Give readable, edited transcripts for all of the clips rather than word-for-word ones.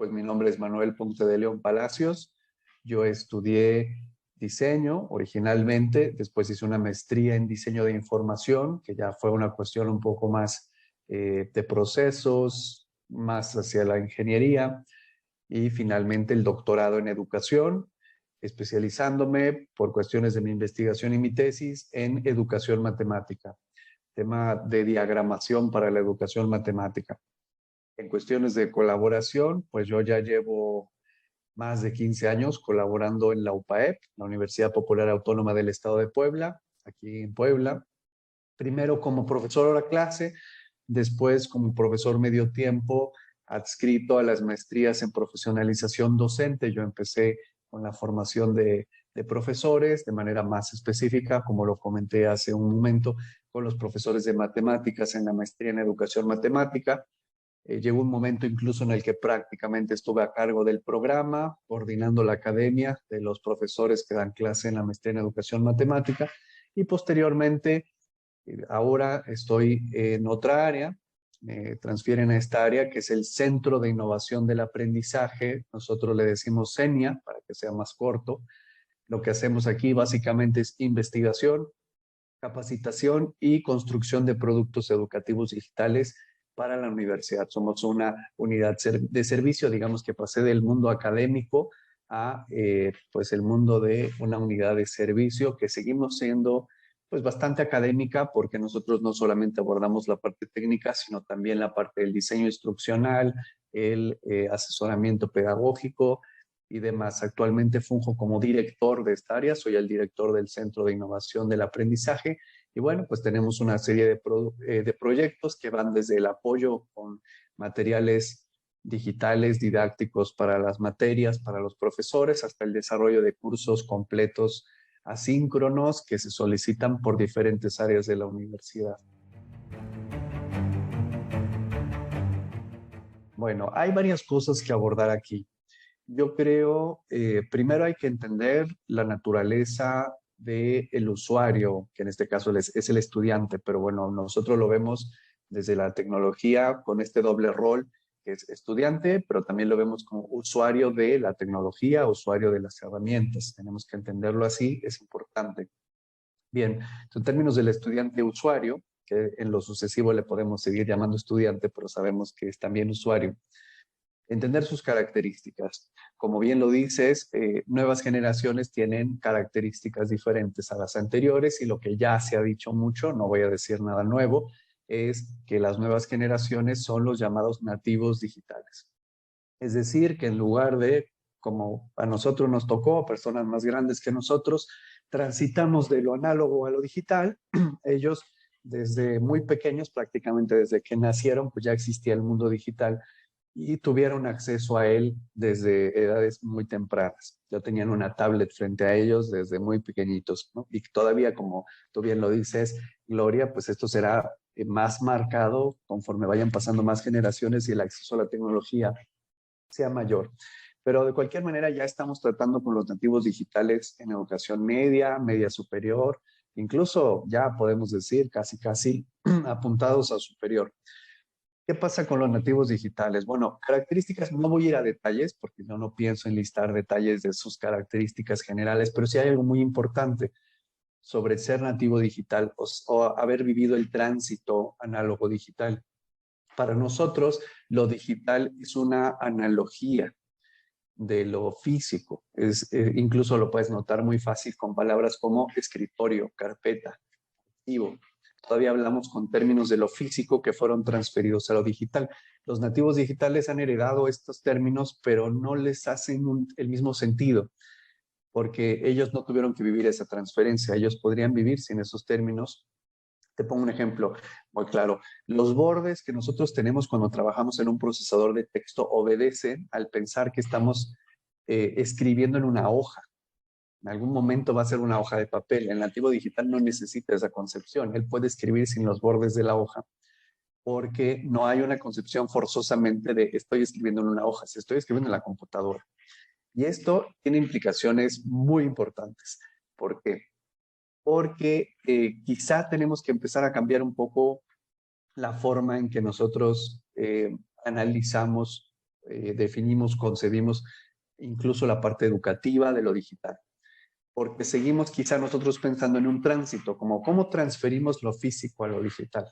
Pues mi nombre es Manuel Ponce de León Palacios. Yo estudié diseño originalmente, después hice una maestría en diseño de información, que ya fue una cuestión un poco más de procesos, más hacia la ingeniería, y finalmente el doctorado en educación, especializándome por cuestiones de mi investigación y mi tesis en educación matemática, tema de diagramación para la educación matemática. En cuestiones de colaboración, pues yo ya llevo más de 15 años colaborando en la UPAEP, la Universidad Popular Autónoma del Estado de Puebla, aquí en Puebla. Primero como profesor hora clase, después como profesor medio tiempo, adscrito a las maestrías en profesionalización docente. Yo empecé con la formación de profesores de manera más específica, como lo comenté hace un momento, con los profesores de matemáticas en la maestría en educación matemática. Llegó un momento incluso en el que prácticamente estuve a cargo del programa, coordinando la academia de los profesores que dan clase en la maestría en educación matemática, y posteriormente, ahora estoy en otra área, me transfieren a esta área que es el Centro de Innovación del Aprendizaje. Nosotros le decimos CENIA para que sea más corto. Lo que hacemos aquí básicamente es investigación, capacitación y construcción de productos educativos digitales para la universidad. Somos una unidad de servicio, digamos que pasé del mundo académico a pues el mundo de una unidad de servicio, que seguimos siendo pues bastante académica, porque nosotros no solamente abordamos la parte técnica, sino también la parte del diseño instruccional, el asesoramiento pedagógico y demás. Actualmente funjo como director de esta área, soy el director del Centro de Innovación del Aprendizaje, y bueno, pues tenemos una serie de proyectos que van desde el apoyo con materiales digitales, didácticos para las materias, para los profesores, hasta el desarrollo de cursos completos asíncronos que se solicitan por diferentes áreas de la universidad. Bueno, hay varias cosas que abordar aquí. Yo creo, primero hay que entender la naturaleza del usuario, que en este caso es el estudiante, pero bueno, nosotros lo vemos desde la tecnología con este doble rol, que es estudiante, pero también lo vemos como usuario de la tecnología, usuario de las herramientas. Tenemos que entenderlo así, es importante. Bien, en términos del estudiante usuario, que en lo sucesivo le podemos seguir llamando estudiante, pero sabemos que es también usuario. Entender sus características. Como bien lo dices, nuevas generaciones tienen características diferentes a las anteriores, y lo que ya se ha dicho mucho, no voy a decir nada nuevo, es que las nuevas generaciones son los llamados nativos digitales. Es decir, que en lugar de, como a nosotros nos tocó, personas más grandes que nosotros, transitamos de lo análogo a lo digital, ellos desde muy pequeños, prácticamente desde que nacieron, pues ya existía el mundo digital y tuvieron acceso a él desde edades muy tempranas. Ya tenían una tablet frente a ellos desde muy pequeñitos, ¿no? Y todavía, como tú bien lo dices, Gloria, pues esto será más marcado conforme vayan pasando más generaciones y el acceso a la tecnología sea mayor. Pero de cualquier manera ya estamos tratando con los nativos digitales en educación media, media superior, incluso ya podemos decir casi apuntados a superior. ¿Qué pasa con los nativos digitales? Bueno, características, no voy a ir a detalles porque yo no pienso enlistar detalles de sus características generales, pero sí hay algo muy importante sobre ser nativo digital o haber vivido el tránsito análogo digital. Para nosotros, lo digital es una analogía de lo físico. Incluso lo puedes notar muy fácil con palabras como escritorio, carpeta, archivo. Todavía hablamos con términos de lo físico que fueron transferidos a lo digital. Los nativos digitales han heredado estos términos, pero no les hacen el mismo sentido, porque ellos no tuvieron que vivir esa transferencia. Ellos podrían vivir sin esos términos. Te pongo un ejemplo muy claro. Los bordes que nosotros tenemos cuando trabajamos en un procesador de texto obedecen al pensar que estamos escribiendo en una hoja. En algún momento va a ser una hoja de papel. El nativo digital no necesita esa concepción. Él puede escribir sin los bordes de la hoja, porque no hay una concepción forzosamente de estoy escribiendo en una hoja, si estoy escribiendo en la computadora. Y esto tiene implicaciones muy importantes. ¿Por qué? Porque quizá tenemos que empezar a cambiar un poco la forma en que nosotros analizamos definimos, concebimos incluso la parte educativa de lo digital. Porque seguimos quizá nosotros pensando en un tránsito, como cómo transferimos lo físico a lo digital,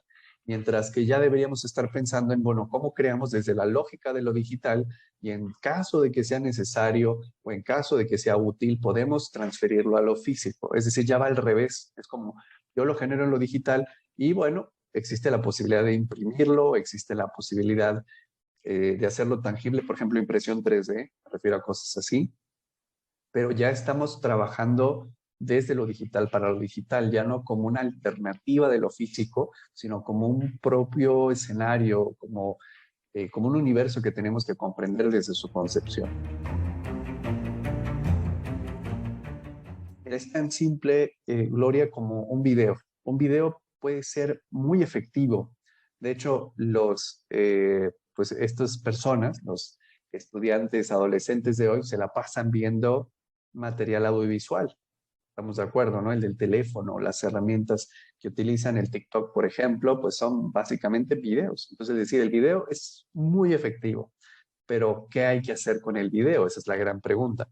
mientras que ya deberíamos estar pensando en, bueno, cómo creamos desde la lógica de lo digital y en caso de que sea necesario o en caso de que sea útil, podemos transferirlo a lo físico. Es decir, ya va al revés. Es como yo lo genero en lo digital y bueno, existe la posibilidad de imprimirlo, existe la posibilidad de hacerlo tangible, por ejemplo, impresión 3D, me refiero a cosas así, pero ya estamos trabajando desde lo digital para lo digital, ya no como una alternativa de lo físico, sino como un propio escenario, como un universo que tenemos que comprender desde su concepción. Es tan simple, Gloria, como un video. Un video puede ser muy efectivo. De hecho, pues estas personas, los estudiantes, adolescentes de hoy, se la pasan viendo material audiovisual. Estamos de acuerdo, ¿no? El del teléfono, las herramientas que utilizan el TikTok, por ejemplo, pues son básicamente videos. Entonces, es decir, el video es muy efectivo, pero ¿qué hay que hacer con el video? Esa es la gran pregunta.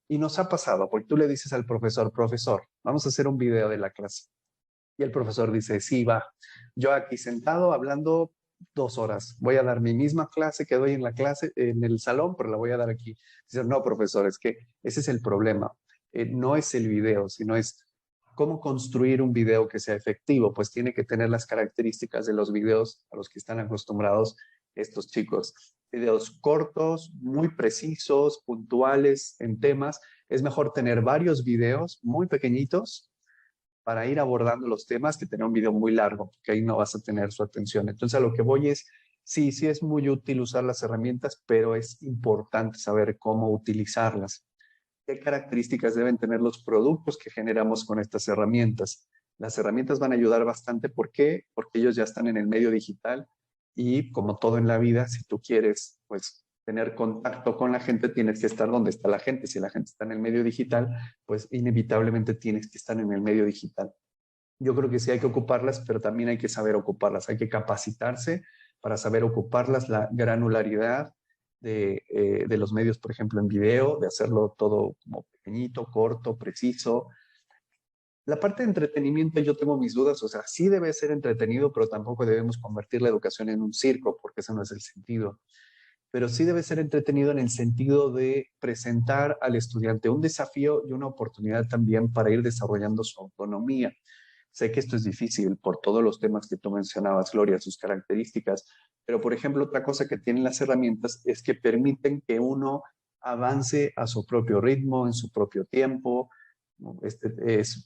Y nos ha pasado, porque tú le dices al profesor, profesor, vamos a hacer un video de la clase. Y el profesor dice, sí, va, yo aquí sentado hablando 2 horas, voy a dar mi misma clase que doy en la clase, en el salón, pero la voy a dar aquí. Dice, no, profesor, es que ese es el problema. No es el video, sino es cómo construir un video que sea efectivo, pues tiene que tener las características de los videos a los que están acostumbrados estos chicos. Videos cortos, muy precisos, puntuales en temas. Es mejor tener varios videos muy pequeñitos para ir abordando los temas que tener un video muy largo, porque ahí no vas a tener su atención. Entonces, a lo que voy es, sí, sí es muy útil usar las herramientas, pero es importante saber cómo utilizarlas. ¿Qué características deben tener los productos que generamos con estas herramientas? Las herramientas van a ayudar bastante. ¿Por qué? Porque ellos ya están en el medio digital y como todo en la vida, si tú quieres, pues tener contacto con la gente, tienes que estar donde está la gente. Si la gente está en el medio digital, pues inevitablemente tienes que estar en el medio digital. Yo creo que sí hay que ocuparlas, pero también hay que saber ocuparlas. Hay que capacitarse para saber ocuparlas, la granularidad de los medios, por ejemplo, en video, de hacerlo todo como pequeñito, corto, preciso. La parte de entretenimiento yo tengo mis dudas, o sea, sí debe ser entretenido, pero tampoco debemos convertir la educación en un circo, porque ese no es el sentido. Pero sí debe ser entretenido en el sentido de presentar al estudiante un desafío y una oportunidad también para ir desarrollando su autonomía. Sé que esto es difícil por todos los temas que tú mencionabas, Gloria, sus características, pero por ejemplo, otra cosa que tienen las herramientas es que permiten que uno avance a su propio ritmo, en su propio tiempo.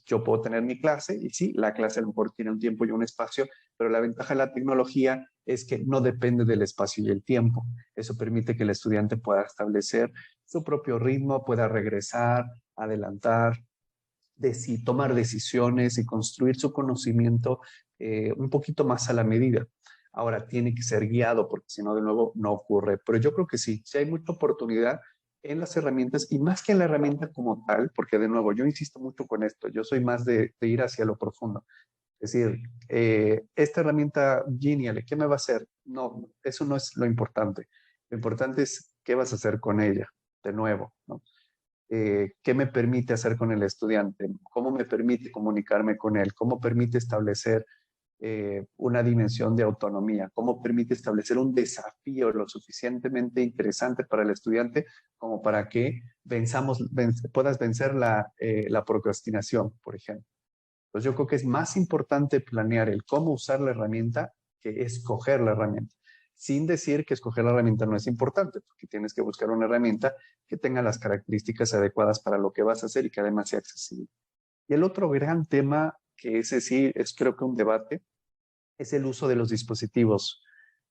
Yo puedo tener mi clase y sí, la clase a lo mejor tiene un tiempo y un espacio, pero la ventaja de la tecnología es que no depende del espacio y el tiempo. Eso permite que el estudiante pueda establecer su propio ritmo, pueda regresar, adelantar, tomar decisiones y construir su conocimiento un poquito más a la medida. Ahora tiene que ser guiado porque si no, de nuevo, no ocurre. Pero yo creo que sí, sí hay mucha oportunidad en las herramientas y más que en la herramienta como tal, porque de nuevo, yo insisto mucho con esto, yo soy más de ir hacia lo profundo. Es decir, esta herramienta Genial, ¿qué me va a hacer? No, eso no es lo importante. Lo importante es qué vas a hacer con ella, de nuevo, ¿no? ¿Qué me permite hacer con el estudiante? ¿Cómo me permite comunicarme con él? ¿Cómo permite establecer una dimensión de autonomía? ¿Cómo permite establecer un desafío lo suficientemente interesante para el estudiante como para que puedas vencer la procrastinación, por ejemplo? Entonces yo creo que es más importante planear el cómo usar la herramienta que escoger la herramienta. Sin decir que escoger la herramienta no es importante, porque tienes que buscar una herramienta que tenga las características adecuadas para lo que vas a hacer y que además sea accesible. Y el otro gran tema, que ese sí es creo que un debate, es el uso de los dispositivos,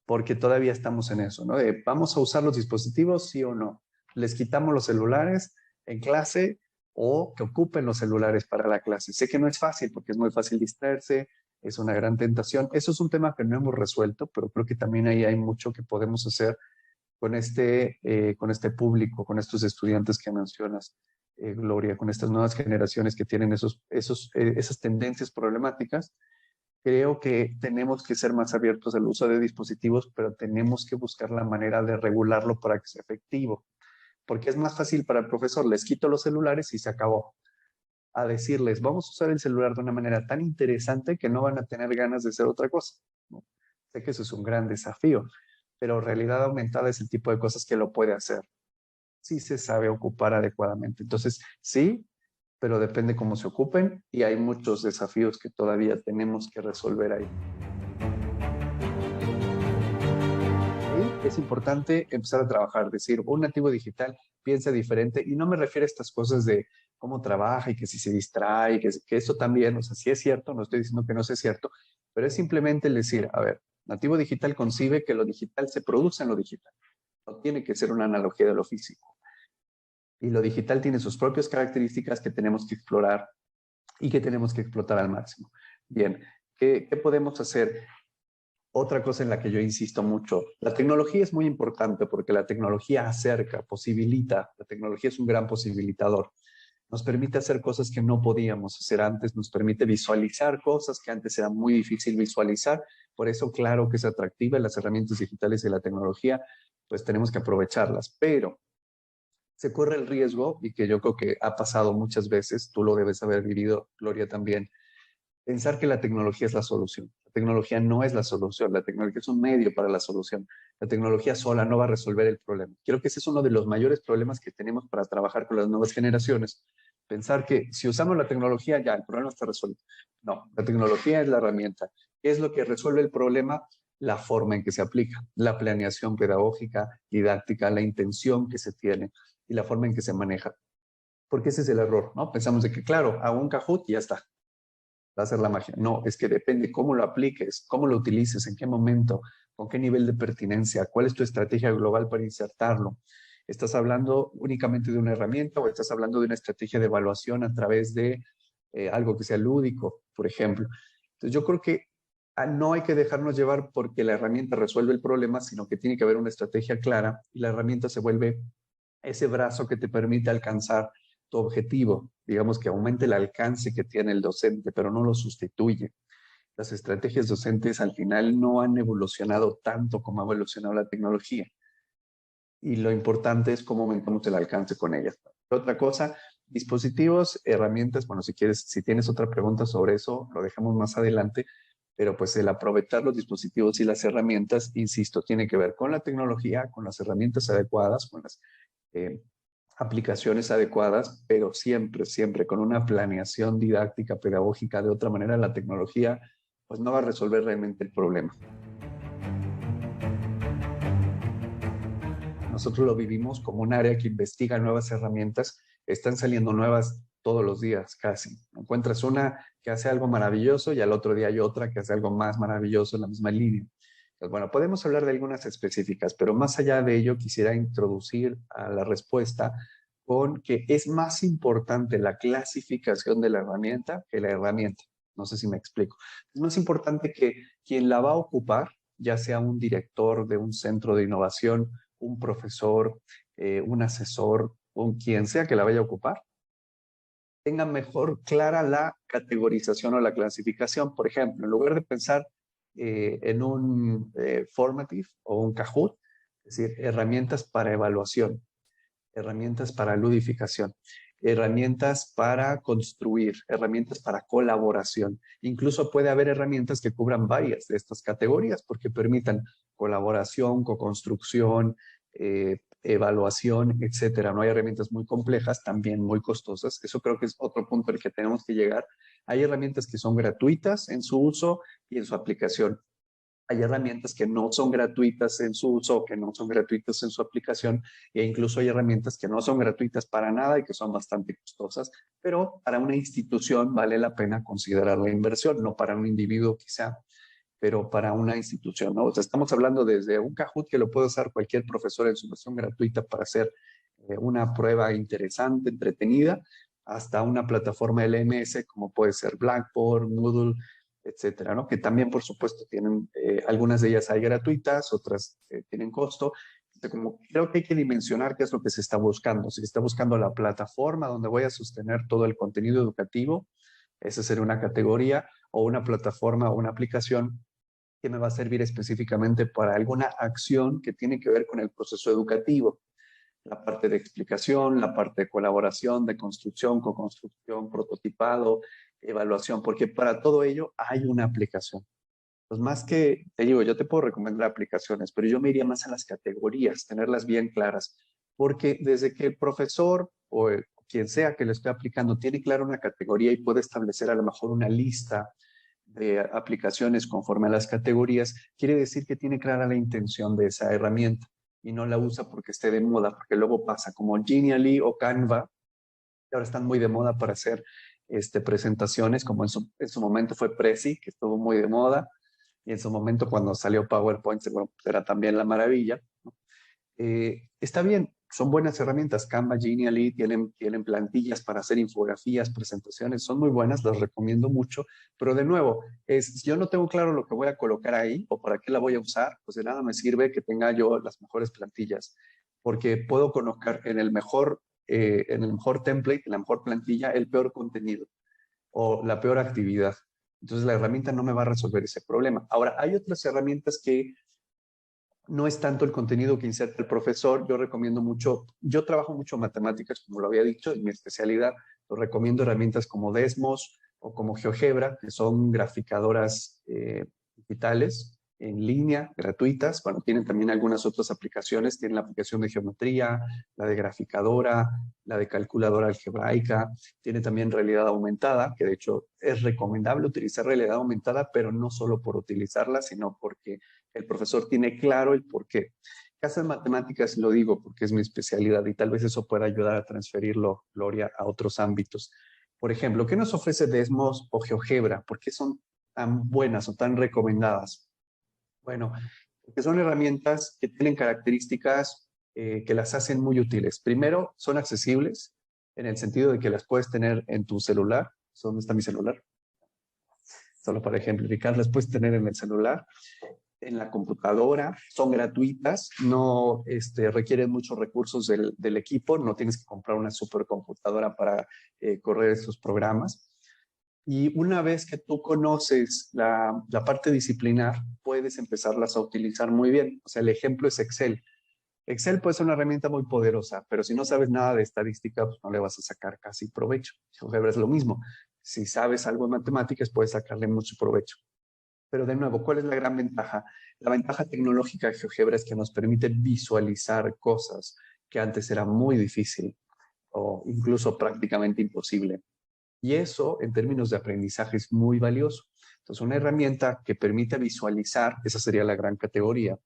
porque todavía estamos en eso, ¿no? ¿Vamos a usar los dispositivos, sí o no? ¿Les quitamos los celulares en clase o que ocupen los celulares para la clase? Sé que no es fácil porque es muy fácil distraerse, es una gran tentación. Eso es un tema que no hemos resuelto, pero creo que también ahí hay mucho que podemos hacer con este público, con estos estudiantes que mencionas, Gloria, con estas nuevas generaciones que tienen esas tendencias problemáticas Creo que tenemos que ser más abiertos al uso de dispositivos, pero tenemos que buscar la manera de regularlo para que sea efectivo. Porque es más fácil para el profesor, les quito los celulares y se acabó. A decirles, vamos a usar el celular de una manera tan interesante que no van a tener ganas de hacer otra cosa, ¿no? Sé que eso es un gran desafío, pero realidad aumentada es el tipo de cosas que lo puede hacer. Sí se sabe ocupar adecuadamente. Entonces, sí, pero depende cómo se ocupen y hay muchos desafíos que todavía tenemos que resolver ahí. Y es importante empezar a trabajar, decir, un nativo digital piensa diferente y no me refiero a estas cosas de cómo trabaja y que si se distrae, que eso también, o sea, sí es cierto, no estoy diciendo que no sea cierto, pero es simplemente el decir, a ver, nativo digital concibe que lo digital se produce en lo digital, no tiene que ser una analogía de lo físico. Y lo digital tiene sus propias características que tenemos que explorar y que tenemos que explotar al máximo. Bien, ¿qué podemos hacer? Otra cosa en la que yo insisto mucho, la tecnología es muy importante porque la tecnología acerca, posibilita, la tecnología es un gran posibilitador. Nos permite hacer cosas que no podíamos hacer antes, nos permite visualizar cosas que antes era muy difícil visualizar. Por eso, claro que es atractiva las herramientas digitales y la tecnología, pues tenemos que aprovecharlas. Pero se corre el riesgo, y que yo creo que ha pasado muchas veces, tú lo debes haber vivido, Gloria, también, pensar que la tecnología es la solución. La tecnología no es la solución, la tecnología es un medio para la solución. La tecnología sola no va a resolver el problema. Creo que ese es uno de los mayores problemas que tenemos para trabajar con las nuevas generaciones. Pensar que si usamos la tecnología ya el problema está resuelto. No, la tecnología es la herramienta. ¿Qué es lo que resuelve el problema? La forma en que se aplica, la planeación pedagógica, didáctica, la intención que se tiene y la forma en que se maneja. Porque ese es el error, ¿no? Pensamos de que, claro, hago un Kahoot y ya está, va a ser la magia. No, es que depende cómo lo apliques, cómo lo utilices, en qué momento, con qué nivel de pertinencia, cuál es tu estrategia global para insertarlo. ¿Estás hablando únicamente de una herramienta o estás hablando de una estrategia de evaluación a través de algo que sea lúdico, por ejemplo? Entonces yo creo que no hay que dejarnos llevar porque la herramienta resuelve el problema, sino que tiene que haber una estrategia clara y la herramienta se vuelve ese brazo que te permite alcanzar tu objetivo, digamos que aumente el alcance que tiene el docente, pero no lo sustituye. Las estrategias docentes al final no han evolucionado tanto como ha evolucionado la tecnología y lo importante es cómo aumentamos el alcance con ellas. Otra cosa, dispositivos, herramientas, bueno, si quieres, si tienes otra pregunta sobre eso, lo dejamos más adelante, pero pues el aprovechar los dispositivos y las herramientas, insisto, tiene que ver con la tecnología, con las herramientas adecuadas, con las eh, aplicaciones adecuadas, pero siempre, siempre con una planeación didáctica, pedagógica. De otra manera, la tecnología pues no va a resolver realmente el problema. Nosotros lo vivimos como un área que investiga nuevas herramientas. Están saliendo nuevas todos los días, casi. Encuentras una que hace algo maravilloso y al otro día hay otra que hace algo más maravilloso en la misma línea. Pues bueno, podemos hablar de algunas específicas, pero más allá de ello quisiera introducir a la respuesta con que es más importante la clasificación de la herramienta que la herramienta. No sé si me explico. Es más importante que quien la va a ocupar, ya sea un director de un centro de innovación, un profesor, un asesor, o quien sea que la vaya a ocupar, tenga mejor clara la categorización o la clasificación. Por ejemplo, en lugar de pensar en un formative o un Kahoot, es decir, herramientas para evaluación, herramientas para ludificación, herramientas para construir, herramientas para colaboración. Incluso puede haber herramientas que cubran varias de estas categorías porque permitan colaboración, co-construcción, evaluación, etcétera. No hay herramientas muy complejas, también muy costosas. Eso creo que es otro punto al que tenemos que llegar. Hay herramientas que son gratuitas en su uso y en su aplicación. Hay herramientas que no son gratuitas en su uso, que no son gratuitas en su aplicación, e incluso hay herramientas que no son gratuitas para nada y que son bastante costosas, pero para una institución vale la pena considerar la inversión, no para un individuo quizá, pero para una institución, ¿no? O sea, estamos hablando desde un Kahoot que lo puede usar cualquier profesor en su versión gratuita para hacer una prueba interesante, entretenida, hasta una plataforma LMS como puede ser Blackboard, Moodle, etcétera, ¿no? Que también, por supuesto, tienen, algunas de ellas hay gratuitas, otras tienen costo. Como creo que hay que dimensionar qué es lo que se está buscando. Si se está buscando la plataforma donde voy a sostener todo el contenido educativo, esa sería una categoría, o una plataforma o una aplicación que me va a servir específicamente para alguna acción que tiene que ver con el proceso educativo. La parte de explicación, la parte de colaboración, de construcción, co-construcción, prototipado, evaluación, porque para todo ello hay una aplicación. Pues más que, te digo, yo te puedo recomendar aplicaciones, pero yo me iría más a las categorías, tenerlas bien claras, porque desde que el profesor o quien sea que lo esté aplicando tiene clara una categoría y puede establecer a lo mejor una lista de aplicaciones conforme a las categorías, quiere decir que tiene clara la intención de esa herramienta y no la usa porque esté de moda, porque luego pasa como Genially o Canva, que ahora están muy de moda para hacer presentaciones, como en su momento fue Prezi, que estuvo muy de moda, y en su momento cuando salió PowerPoint, bueno, pues era también la maravilla. ¿No? Está bien, son buenas herramientas. Canva, Genially, tienen plantillas para hacer infografías, presentaciones, son muy buenas, las recomiendo mucho, pero de nuevo, si yo no tengo claro lo que voy a colocar ahí o para qué la voy a usar, pues de nada me sirve que tenga yo las mejores plantillas, porque puedo colocar en el mejor template, en la mejor plantilla, el peor contenido o la peor actividad. Entonces la herramienta no me va a resolver ese problema. Ahora, hay otras herramientas que no es tanto el contenido que inserta el profesor. Yo recomiendo mucho, yo trabajo mucho matemáticas, como lo había dicho, en mi especialidad. Lo recomiendo herramientas como Desmos o como GeoGebra, que son graficadoras digitales en línea, gratuitas. Bueno, tienen también algunas otras aplicaciones. Tienen la aplicación de geometría, la de graficadora, la de calculadora algebraica. Tiene también realidad aumentada, que de hecho es recomendable utilizar realidad aumentada, pero no solo por utilizarla, sino porque el profesor tiene claro el por qué. Caso de matemáticas lo digo porque es mi especialidad y tal vez eso pueda ayudar a transferirlo, Gloria, a otros ámbitos. Por ejemplo, ¿qué nos ofrece Desmos o GeoGebra? ¿Por qué son tan buenas o tan recomendadas? Bueno, porque son herramientas que tienen características que las hacen muy útiles. Primero, son accesibles en el sentido de que las puedes tener en tu celular. ¿Dónde está mi celular? Solo para ejemplificar, las puedes tener en el celular, en la computadora, son gratuitas, no requieren muchos recursos del equipo, no tienes que comprar una supercomputadora para correr estos programas. Y una vez que tú conoces la parte disciplinar, puedes empezarlas a utilizar muy bien. O sea, el ejemplo es Excel. Excel puede ser una herramienta muy poderosa, pero si no sabes nada de estadística, pues no le vas a sacar casi provecho. GeoGebra es lo mismo. Si sabes algo de matemáticas, puedes sacarle mucho provecho. Pero de nuevo, ¿cuál es la gran ventaja? La ventaja tecnológica de GeoGebra es que nos permite visualizar cosas que antes era muy difícil o incluso prácticamente imposible. Y eso, en términos de aprendizaje, es muy valioso. Entonces, una herramienta que permite visualizar, esa sería la gran categoría,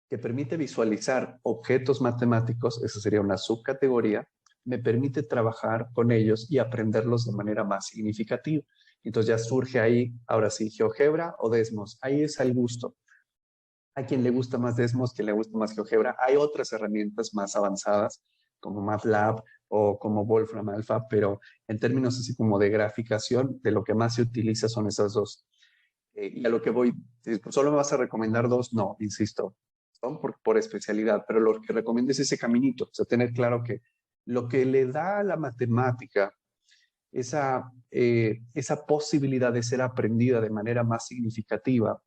que permite visualizar objetos matemáticos, esa sería una subcategoría, me permite trabajar con ellos y aprenderlos de manera más significativa. Entonces ya surge ahí, ahora sí, GeoGebra o Desmos. Ahí es al gusto. Hay quien le gusta más Desmos, quien le gusta más GeoGebra. Hay otras herramientas más avanzadas, como MATLAB o como Wolfram Alpha, pero en términos así como de graficación, de lo que más se utiliza son esas dos. Y a lo que voy, ¿solo me vas a recomendar dos? No, insisto, son por especialidad, pero lo que recomiendo es ese caminito, o sea, tener claro que lo que le da a la matemática esa posibilidad de ser aprendida de manera más significativa,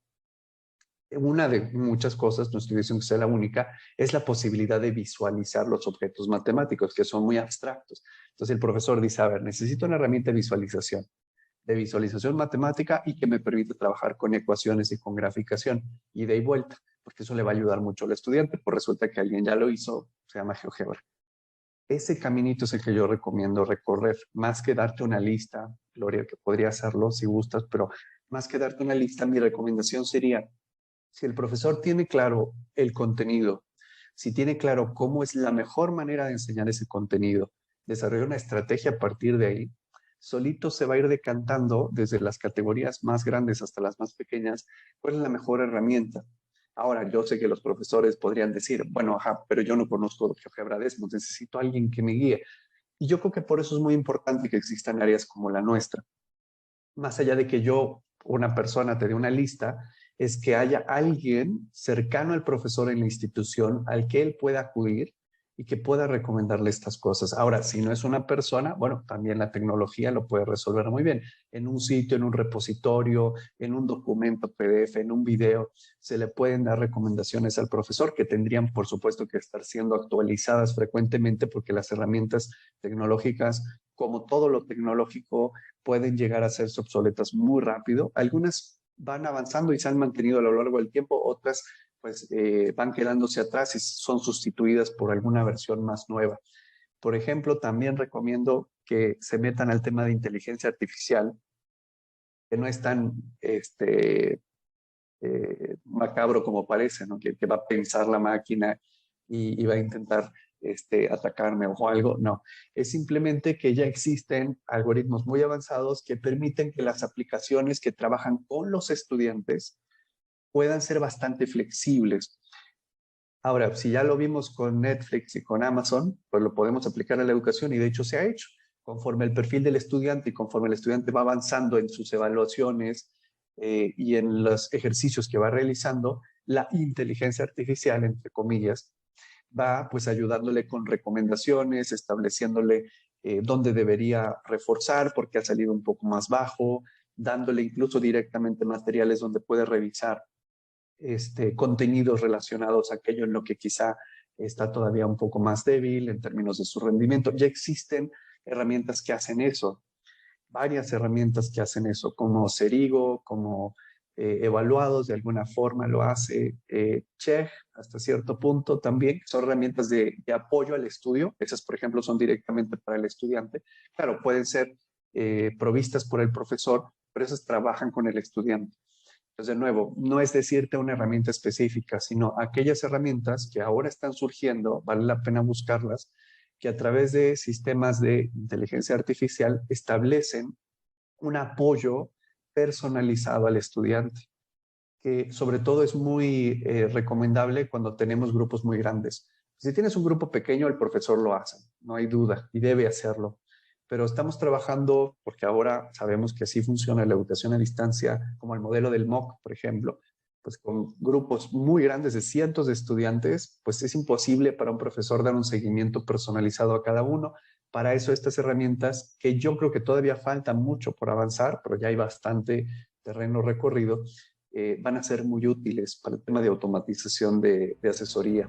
una de muchas cosas, no estoy diciendo que sea la única, es la posibilidad de visualizar los objetos matemáticos, que son muy abstractos. Entonces el profesor dice, a ver, necesito una herramienta de visualización matemática y que me permite trabajar con ecuaciones y con graficación, ida y vuelta, porque eso le va a ayudar mucho al estudiante, pues resulta que alguien ya lo hizo, se llama GeoGebra. Ese caminito es el que yo recomiendo recorrer, más que darte una lista, Gloria, que podría hacerlo si gustas, pero más que darte una lista, mi recomendación sería, si el profesor tiene claro el contenido, si tiene claro cómo es la mejor manera de enseñar ese contenido, desarrollar una estrategia a partir de ahí, solito se va a ir decantando desde las categorías más grandes hasta las más pequeñas, cuál es la mejor herramienta. Ahora, yo sé que los profesores podrían decir, bueno, ajá, pero yo no conozco GeoGebra Desmos, necesito a alguien que me guíe. Y yo creo que por eso es muy importante que existan áreas como la nuestra. Más allá de que yo, una persona, te dé una lista, es que haya alguien cercano al profesor en la institución al que él pueda acudir y que pueda recomendarle estas cosas. Ahora, si no es una persona, bueno, también la tecnología lo puede resolver muy bien. En un sitio, en un repositorio, en un documento PDF, en un video, se le pueden dar recomendaciones al profesor que tendrían, por supuesto, que estar siendo actualizadas frecuentemente porque las herramientas tecnológicas, como todo lo tecnológico, pueden llegar a ser obsoletas muy rápido. Algunas van avanzando y se han mantenido a lo largo del tiempo, otras pues van quedándose atrás y son sustituidas por alguna versión más nueva. Por ejemplo, también recomiendo que se metan al tema de inteligencia artificial, que no es tan macabro como parece, ¿no? Que va a pensar la máquina y va a intentar atacarme o algo. No, es simplemente que ya existen algoritmos muy avanzados que permiten que las aplicaciones que trabajan con los estudiantes puedan ser bastante flexibles. Ahora, si ya lo vimos con Netflix y con Amazon, pues lo podemos aplicar a la educación y de hecho se ha hecho. Conforme el perfil del estudiante y conforme el estudiante va avanzando en sus evaluaciones y en los ejercicios que va realizando, la inteligencia artificial, entre comillas, va pues ayudándole con recomendaciones, estableciéndole dónde debería reforzar porque ha salido un poco más bajo, dándole incluso directamente materiales donde puede revisar contenidos relacionados a aquello en lo que quizá está todavía un poco más débil en términos de su rendimiento. Ya existen herramientas que hacen eso, varias herramientas que hacen eso, como Cerigo, como Evaluados, de alguna forma lo hace, Chegg, hasta cierto punto también, son herramientas de apoyo al estudio. Esas, por ejemplo, son directamente para el estudiante. Claro, pueden ser provistas por el profesor, pero esas trabajan con el estudiante. Entonces, de nuevo, no es decirte una herramienta específica, sino aquellas herramientas que ahora están surgiendo, vale la pena buscarlas, que a través de sistemas de inteligencia artificial establecen un apoyo personalizado al estudiante, que sobre todo es muy recomendable cuando tenemos grupos muy grandes. Si tienes un grupo pequeño, el profesor lo hace, no hay duda, y debe hacerlo. Pero estamos trabajando, porque ahora sabemos que así funciona la educación a distancia, como el modelo del MOOC, por ejemplo, pues con grupos muy grandes de cientos de estudiantes, pues es imposible para un profesor dar un seguimiento personalizado a cada uno. Para eso estas herramientas, que yo creo que todavía falta mucho por avanzar, pero ya hay bastante terreno recorrido, van a ser muy útiles para el tema de automatización de asesoría.